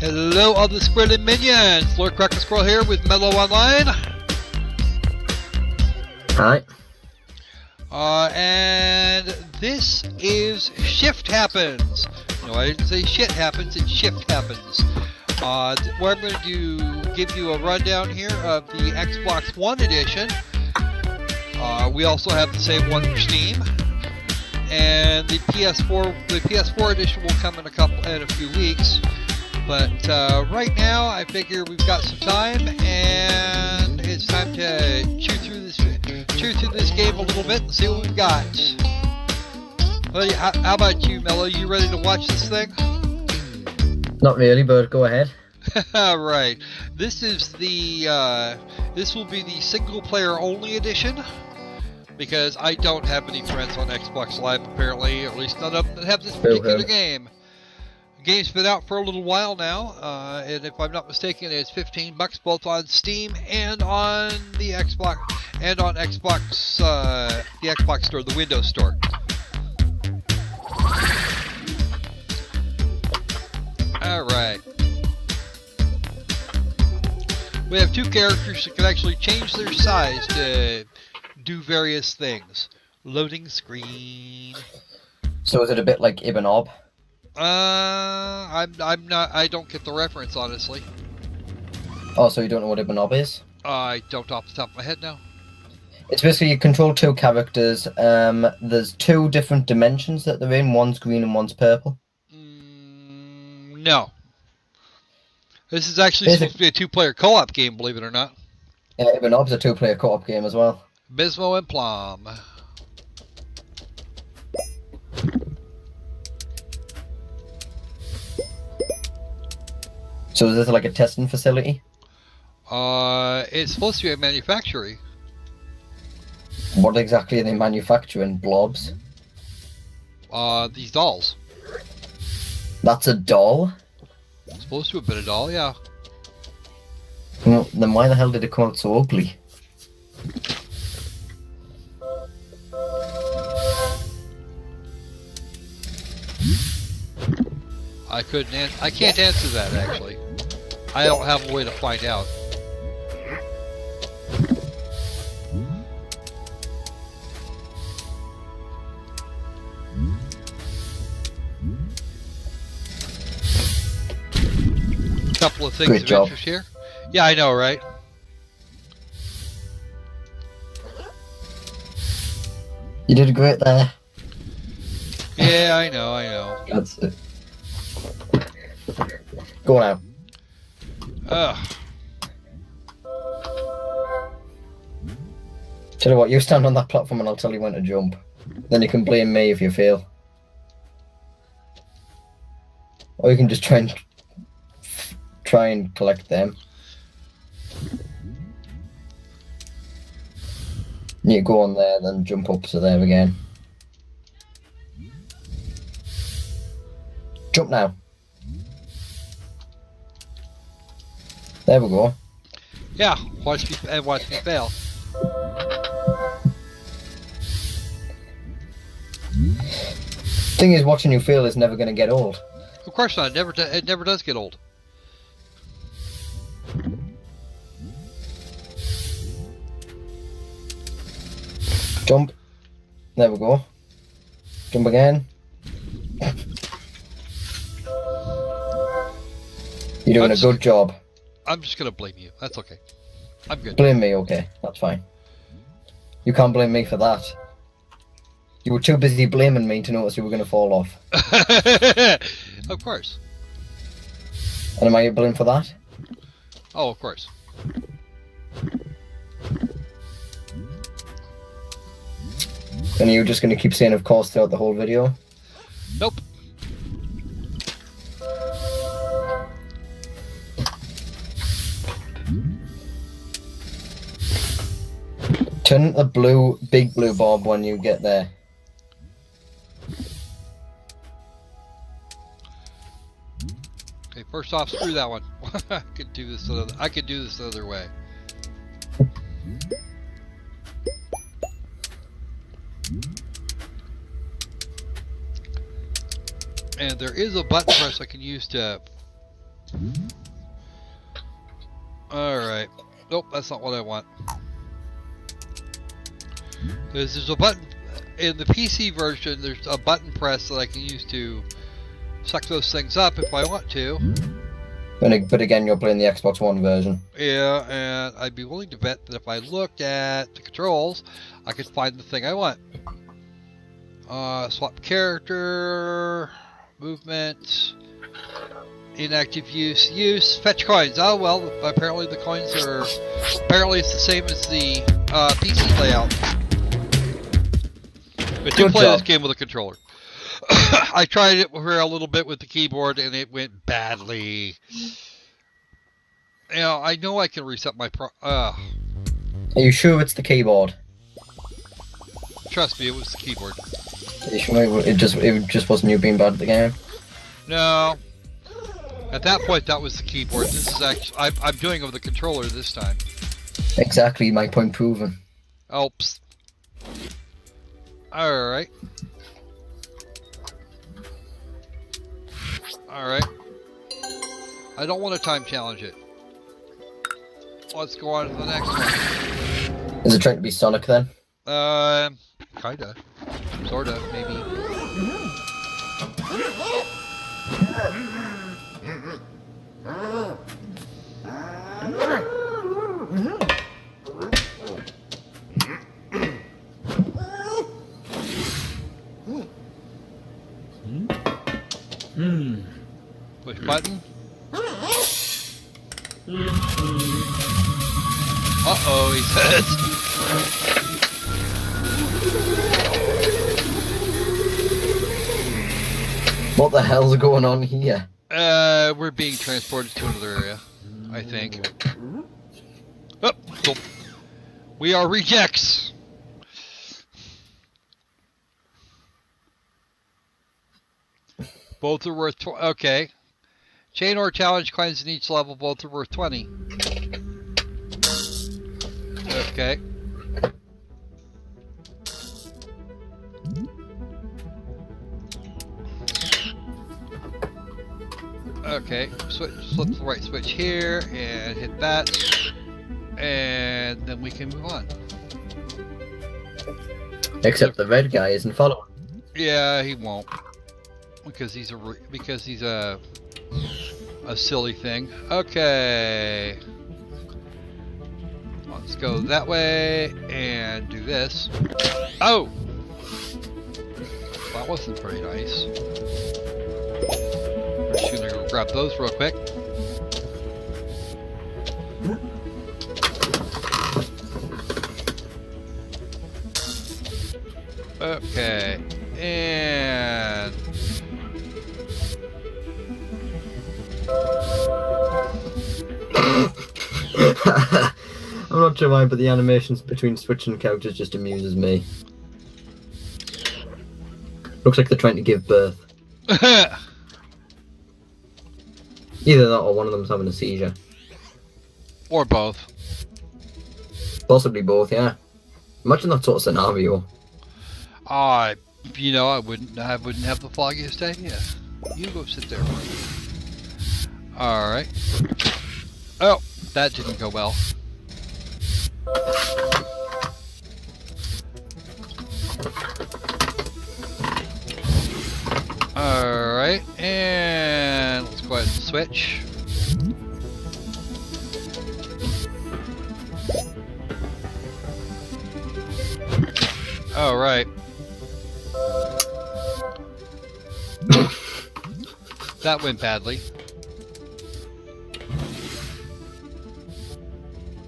Hello, all the squirrely minions! Lord Cracker Squirrel here with Mellow Online. Hi. And this is Shift Happens. No, I didn't say shit happens, it's Shift Happens. Where I'm going to give you a rundown here of the Xbox One edition. We also have the same one for Steam. And the PS4 edition will come in a few weeks. But right now, I figure we've got some time, and it's time to chew through this game a little bit and see what we've got. Well, how about you, Mello? You ready to watch this thing? Not really, but go ahead. Right. This will be the single player only edition, because I don't have any friends on Xbox Live, apparently, or at least none of them that have this particular game. The game's been out for a little while now, and if I'm not mistaken, it's $15 both on Steam and on the Xbox, the Xbox Store, the Windows Store. Alright. We have two characters that can actually change their size to do various things. Loading screen. So is it a bit like Ibn Ob? I don't get the reference, honestly. Oh, so you don't know what Ibn Ob is? I don't off the top of my head now. It's basically you control two characters. There's two different dimensions that they're in. One's green and one's purple. No. This is actually supposed to be a two-player co-op game, believe it or not. Yeah, Ibn Ob's a two-player co-op game as well. Bismo and Plum. So is this like a testing facility? It's supposed to be a manufacturing. What exactly are they manufacturing? Blobs? These dolls. That's a doll? It's supposed to have been a doll, yeah. Well, then why the hell did it come out so ugly? I can't answer that, actually. I don't have a way to find out. A couple of things Great of job. interest here. Yeah, I know, right? You did great there. Yeah, I know. That's it. Go now. Tell you what, you stand on that platform and I'll tell you when to jump. Then you can blame me if you fail. Or you can just try and collect them. You go on there, then jump up to there again. Jump now. There we go. Yeah, watch me fail. Thing is, watching you fail is never going to get old. Of course not. It never does get old. Jump. There we go. Jump again. You're doing a good job. I'm just gonna blame you. That's okay. I'm good. Blame me, okay. That's fine. You can't blame me for that. You were too busy blaming me to notice you were going to fall off. Of course. And am I blamed for that? Oh, of course. And are you just going to keep saying of course throughout the whole video? Nope. Turn the big blue bob when you get there. Okay, first off, screw that one. I could do this the other way. And there is a button press I can use to Alright. Nope, that's not what I want. Because there's a button in the PC version, there's a button press that I can use to suck those things up if I want to. But again, you're playing the Xbox One version. Yeah, and I'd be willing to bet that if I looked at the controls, I could find the thing I want. Swap character, movement, inactive use, fetch coins. Oh well, apparently the coins are, apparently it's the same as the PC layout. But do play this game with a controller. I tried it for a little bit with the keyboard and it went badly. You know, I know I can reset my Are you sure it's the keyboard? Trust me, it was the keyboard. Are you sure it just wasn't you being bad at the game? No. At that point, that was the keyboard. This is actually I'm doing it with the controller this time. Exactly, my point proven. Oops. Alright. Alright. I don't want to time challenge it. Let's go on to the next one. Is it trying to be Sonic then? Kinda. Sorta, maybe. Push button. Uh-oh, he says. What the hell's going on here? We're being transported to another area, I think. Oh, so we are rejects. Both are worth okay. Chain or challenge coins in each level, both are worth 20. Okay. Okay, flip the right switch here and hit that, and then we can move on. Except the red guy isn't following. Yeah, he won't, because he's a silly thing. Okay, let's go that way and do this. Oh, that wasn't very nice. We're just gonna go grab those real quick. Okay, and I'm not sure why, but the animations between switching characters just amuses me. Looks like they're trying to give birth. Either that or one of them's having a seizure. Or both. Possibly both, yeah. Imagine that sort of scenario. You know, I wouldn't have the foggiest idea. You go sit there. Alright. Oh, that didn't go well. Alright, and let's go ahead and switch. Alright. That went badly.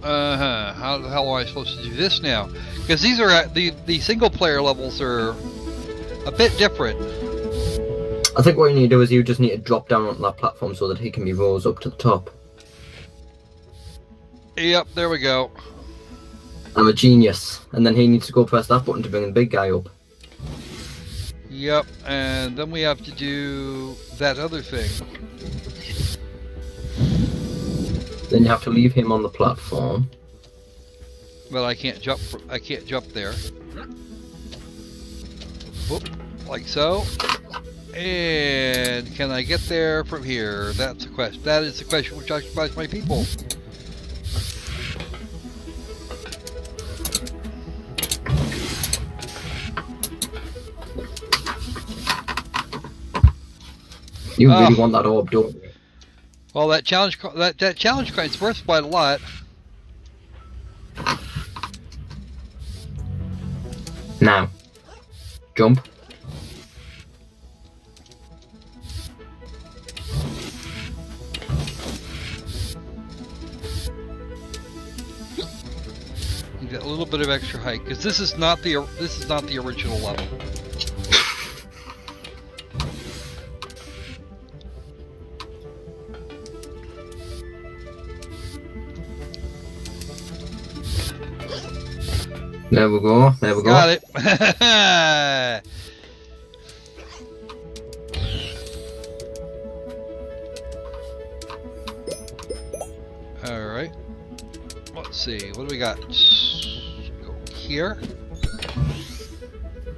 How the hell am I supposed to do this now? Because these are the single player levels are a bit different. I think what you need to do is you just need to drop down onto that platform so that he can be rose up to the top. Yep, there we go. I'm a genius. And then he needs to go press that button to bring the big guy up. Yep, and then we have to do that other thing. Then you have to leave him on the platform. But I can't jump. I can't jump there. Whoop, like so. And can I get there from here? That's a question. That is the question which occupies my people. You really want that orb, don't you? Well, that challenge coin's worth quite a lot. Now, jump. You get a little bit of extra height because this is not the original level. There we go. There we go. Got it. All right. Let's see. What do we got? Go here.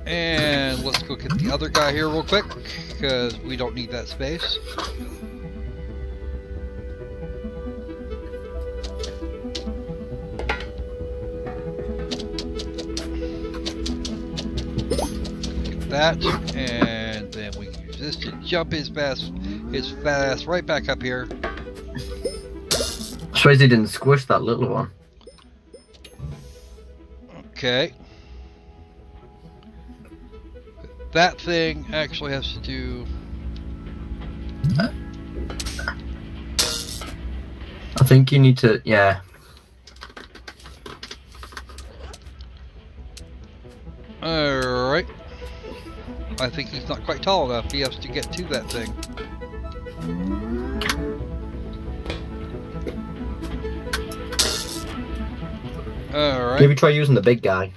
And let's go get the other guy here real quick because we don't need that space. That, and then we use this to jump his fat ass right back up here. Surprised he didn't squish that little one. Okay. That thing actually has to do... I think you need to, yeah. Alright. I think he's not quite tall enough. He has to get to that thing. Alright. Maybe try using the big guy.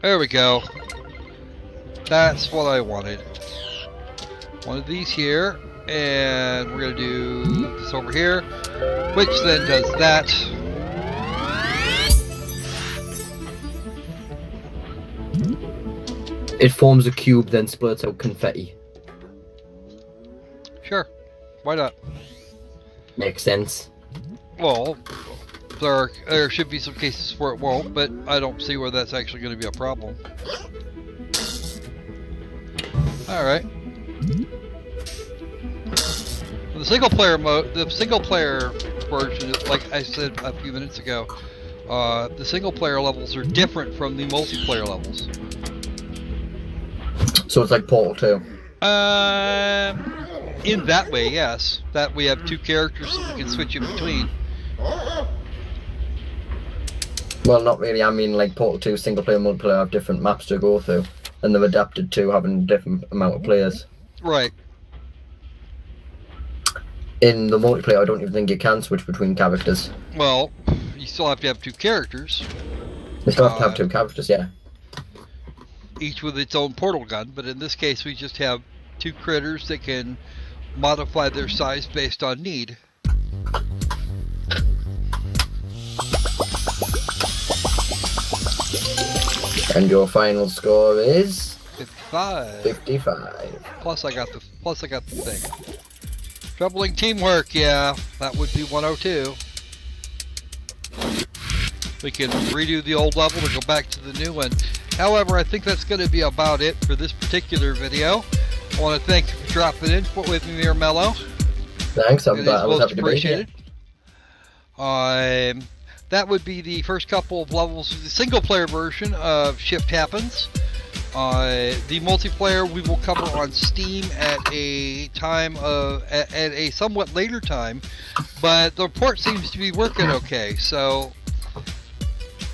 There we go. That's what I wanted. One of these here. And we're going to do this over here. Which then does that. It forms a cube, then splurts out confetti. Sure. Why not? Makes sense. Well, there should be some cases where it won't, but I don't see where that's actually going to be a problem. Alright. The single player version, like I said a few minutes ago, the single player levels are different from the multiplayer levels. So it's like Portal 2. In that way, yes. That we have two characters that we can switch in between. Well, not really. I mean, like Portal 2 single player and multiplayer have different maps to go through, and they've adapted to having a different amount of players. Right. In the multiplayer, I don't even think you can switch between characters. Well, you still have to have two characters. You still have to have two characters, yeah. Each with its own portal gun, but in this case we just have two critters that can modify their size based on need. And your final score is 55. 55. Plus I got the thing. Troubling teamwork, yeah, that would be 102. We can redo the old level to go back to the new one. However, I think that's going to be about it for this particular video. I want to thank you for dropping in with me here, Mello. Thanks, I was happy to be here. That would be the first couple of levels of the single player version of Shift Happens. The multiplayer we will cover on Steam at a somewhat later time, but the port seems to be working okay, so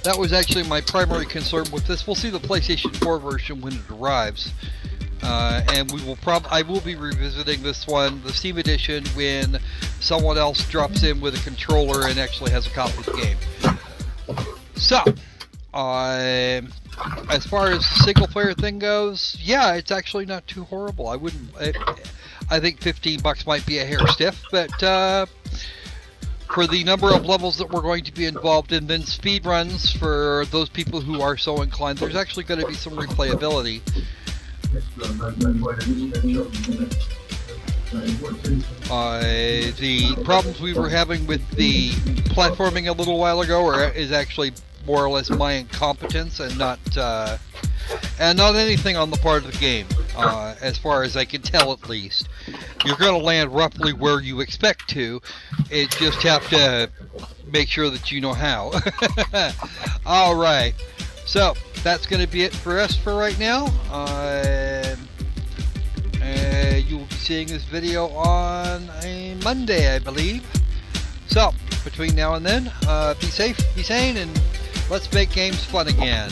that was actually my primary concern with this. We'll see the PlayStation 4 version when it arrives, and I will be revisiting this one, the Steam edition, when someone else drops in with a controller and actually has a copy of the game. So, as far as the single player thing goes, yeah, it's actually not too horrible. I think $15 might be a hair stiff, but for the number of levels that we're going to be involved in, then speed runs for those people who are so inclined, there's actually going to be some replayability. The problems we were having with the platforming a little while ago is actually more or less my incompetence and not anything on the part of the game, as far as I can tell at least. You're going to land roughly where you expect to. It just have to make sure that you know how. Alright, so that's going to be it for us for right now. You will be seeing this video on a Monday, I believe. So, between now and then, be safe, be sane, and let's make games fun again.